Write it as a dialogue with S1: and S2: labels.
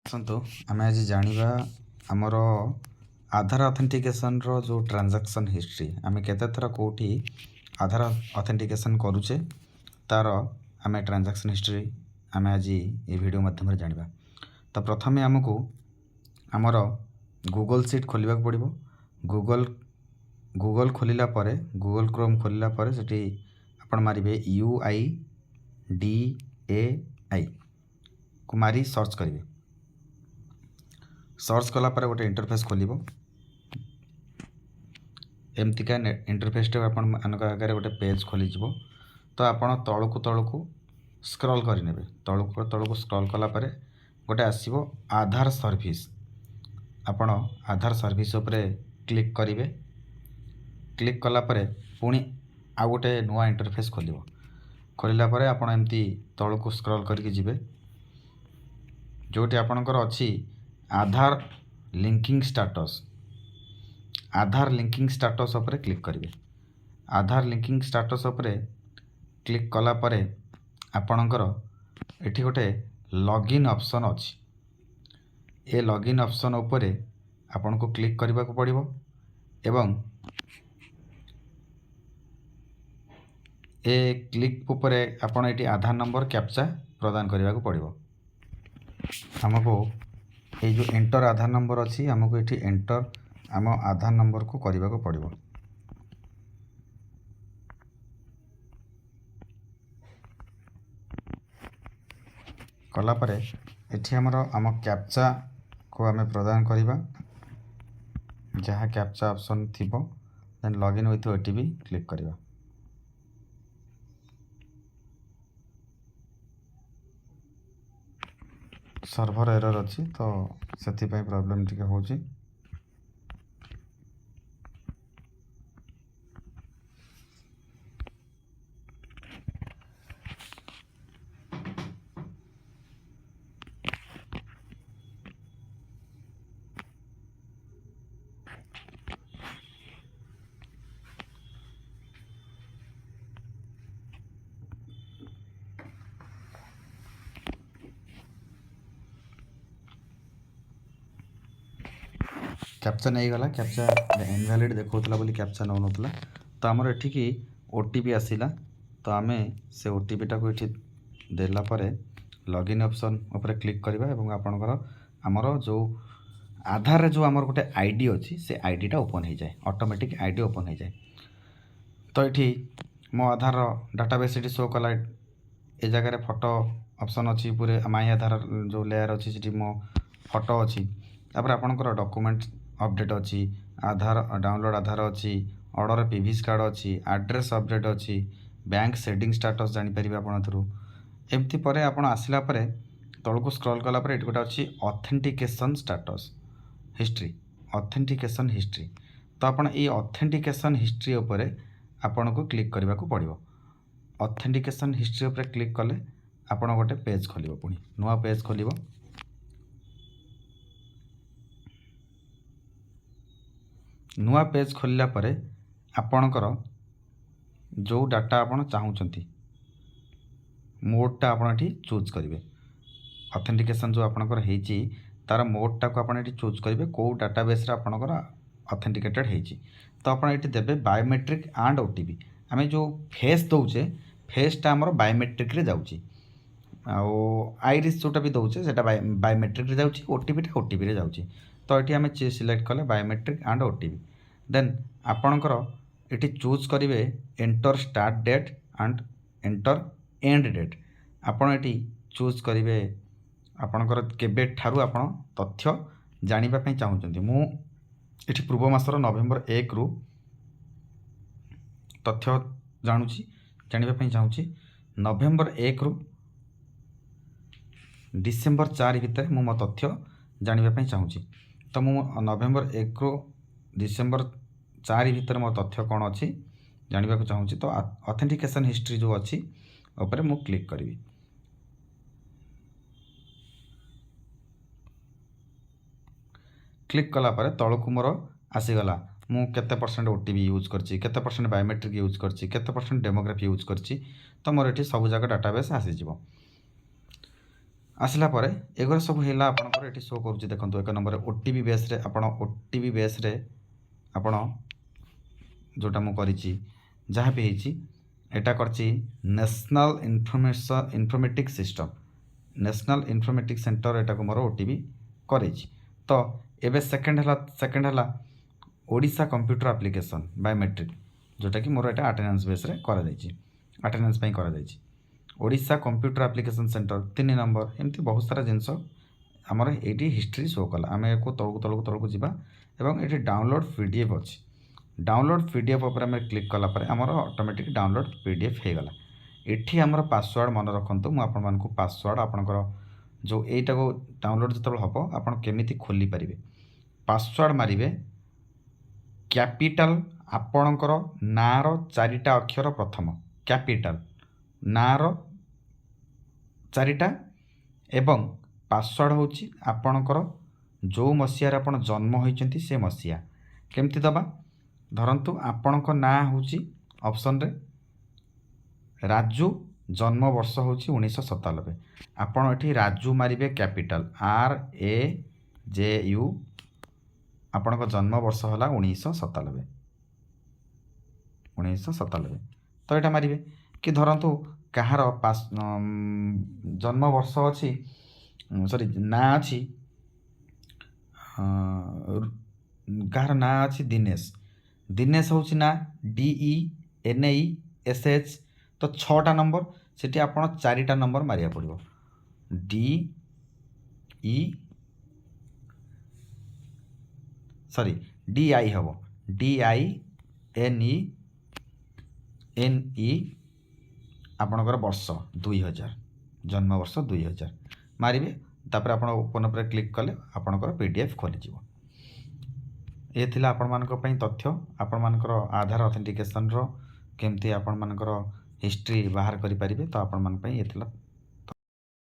S1: ଆସନ୍ତୁ ଆମେ ଆଜି ଜାଣିବା ଆମର ଆଧାର ଅଥେଣ୍ଟିକେସନ୍ର ଯେଉଁ ଟ୍ରାଞ୍ଜାକ୍ସନ୍ ହିଷ୍ଟ୍ରି ଆମେ କେତେଥର କେଉଁଠି ଆଧାର ଅଥେଣ୍ଟିକେସନ୍ କରୁଛେ ତାର ଆମେ ଟ୍ରାଞ୍ଜାକ୍ସନ୍ ହିଷ୍ଟ୍ରି ଆମେ ଆଜି এই ଭିଡ଼ିଓ ମାଧ୍ୟମରେ ଜାଣିବା। ତ ପ୍ରଥମେ ଆମକୁ ଆମର ଗୁଗଲ୍ ସିଟ୍ ଖୋଲିବାକୁ ପଡ଼ିବ। ଗୁଗଲ୍ ଖୋଲିଲା ପରେ ଗୁଗଲ୍ କ୍ରୋମ୍ ଖୋଲିଲା ପରେ ସେଠି ଆପଣ ମାରିବେ UIDAI को मारी सर्च करेंगे। सर्च कला पर गोटे इंटरफेस खोल एमतीका इंटरफेस आप आगे गोटे पेज खोली तो आप तलू स्क्रॉल करने तलू स्क्रॉल कला पर गोटे आसो आधार सर्विस आपण आधार सर्विस उपरे क्लिक करेंगे। क्लिक कला पर पुणी आ गोटे नुआ इंटरफेस खोलला पर आप एमती तलू स्क्रॉल करके जिवे जोटी आपणकर अच्छी आधार लिंकिंग स्टाटस उपरे क्लिक करेंगे। आधार लिंकिंग स्टाटस उपरे क्लिक कला परे आपणकर एठी गोटे लॉगिन ऑप्शन अच्छी। ए लॉगिन ऑप्शन उपरे आपन को क्लिक करबा को पड़िबो एवं ए क्लिक उपरे आपन एठी आधार नंबर कैप्चा प्रदान करबा को पड़िबो। हमको ये जो एंटर आधार नंबर अच्छी हमको ये एंटर आम आधार नंबर को करने को पड़ो। कलापर ये आम कैप्चा को आम प्रदान करवा जहाँ कैप्चा ऑप्शन थी then login with OTP click करवा। सर्भर एरर अच्छी तो से प्रॉब्लम टिके होची। कैप्चा नहीं गला कैप्चा इनवैलिड देखौतला बोली कैप्चा नौ नतला तो आमर एठिकी ओटीपी आसिला तो आमे से ओटीपी टाको एठी देला परे लॉगिन ऑप्शन ऊपर क्लिक करबा एवं आपनकर आमर जो आधार रे जो आमर गोटे आईडी अछि से आईडी टा ओपन हो जाए ऑटोमेटिक आईडी ओपन हो जाए। तो एठी मो आधार डाटाबेस एठी शो कला ए जगह रे फोटो ऑप्शन अछि पूरे माय आधार जो लेयर अछि सेठी मो फोटो अछि तापर आपनकर डॉक्यूमेंट अपडेट अच्छी आधार डाउनलोड आधार अच्छी ऑर्डर पीवीसी कार्ड अच्छी एड्रेस अपडेट अच्छी बैंक सेटिंग स्टाटस जानीपर आप थ्रू एमती पर आप आसला तौक स्क्रॉल कला ये गोटे अच्छी ऑथेंटिकेशन स्टाटस हिस्ट्री तो आप ऑथेंटिकेशन हिस्ट्री उपरे आपन को क्लिक करने को पड़ो। ऑथेंटिकेशन हिस्ट्री उपरे क्लिक कले आप गोटे पेज खोल पुणी नुआ पेज खोल नुआ पेज खोलला परे आपणकर जो डाटा आपन चाहूँगी मोडटा आप चूज करेंगे। ऑथेंटिकेशन जो आपणकर होती तार मोडटा को आप चूज करेंगे कौ डाटाबेस आपणकर ऑथेंटिकेटेड होती तो आप देवे बायोमेट्रिक एंड ओटीपी आम जो फेस दौचे फेसटा आमर बायोमेट्रिक रे जाउची आईरिस जोटा भी दौचे से बायोमेट्रिक रे जाउची ओटीपीटा ओटीपी रे जाउची तो ये आम सिलेक्ट कले बायोमेट्रिक एंड ओटीपी देन आपणकर ये चूज करेंगे enter start date and enter end date आपड़ ये चूज करेंगे आपणकर केबे ठारू आपण तथ्य जानापी चाहूँगी। मुझे पूर्व मासर नवेम्बर 1 रु तथ्य जानापी चाहूँगी नवेम्बर 1 रु डिसेम्बर 4 भितर मु मो तथ्य जानापी चाहूँगी तो मु नवेम्बर 1 रु डिसेम्बर 4 भितर मो तथ्य कौन अच्छी जानवा को चाहूँगी तो ऑथेंटिकेशन हिस्ट्री जो अच्छी ऊपर मु क्लिक करी। क्लिक कला पर तलक मोर आसीगला मु केते परसेंट ओटीपी यूज करची केते परसेंट बायोमेट्रिक यूज करची केते परसेंट डेमोग्राफी यूज करची तो मोर एठी सब जगह डाटाबेस आसी जिवो। आसला परे एगुरा सब है आपंकर ये शो करुच्ची देखो एक नंबर ओटीपी बेस्रे आपण ओटीपी बेस्रे आपण जोटा मुझे जहाँ भी एटा करची नेशनल इनफॉर्मेटिक सिस्टम नेशनल इनफॉर्मेटिक सेंटर एटा को मोर ओटीपी कर तो एबे सेकेंड है ओडिशा कंप्यूटर एप्लिकेशन बायोमेट्रिक जोटा कि मोर एटा अटेंडेंस बेस रे करा जायछि अटेंडेंस पई करा जायछि Odisha computer application centre 3 number एमती बहुत सारा जिनस आमर ये हिस्ट्री शो कला आम या तलू जावा एवं ये डाउनलोड पीडीएफ अच्छी डाउनलोड पीडीएफ उपर आम क्लिक कलापर आमर ऑटोमेटिक डाउनलोड पीडीएफ हो गला एठी आमर पासवर्ड मन रखु मुझे पासवर्ड आपणकर जो यहीटा को डाउनलोड जो हम आप केमी खोली पारे पासवर्ड मारे कैपिटल आपणकर नार चारिटा अक्षर प्रथम कैपिटल नार चारिटा एवं पासवर्ड होची आपणकर जो मसीहार आपण जन्म होइचंती से मसीहा केमती दबा धरंतु आपणक ना होची ऑप्शन रे राजू जन्म वर्ष होची 1997 आपण एठी राजू मारिबे कैपिटल RAJU आपणक जन्म वर्ष होला 1997 तो एटा मारिबे कि धरंतु कहार पास जन्म वर्ष अच्छी सॉरी ना अच्छी कहार ना अच्छी दिनेश दिनेश हूँ ना DENESH तो 6टा नंबर सेठी आपण 4टा नंबर मारिया पड़ो DI हम DINENE आपणकर वर्ष 2000 जन्म वर्ष 2000 मारे तापर आप ओपन पर क्लिक कले आपणकर पीडीएफ खोलीज ये थिला आपण मानक पई तथ्य आपण मानकर आधार ऑथेंटिकेशन रो केमती आपण मानकर हिस्ट्री बाहर करि परिबे तो आपण मान पई ये थिला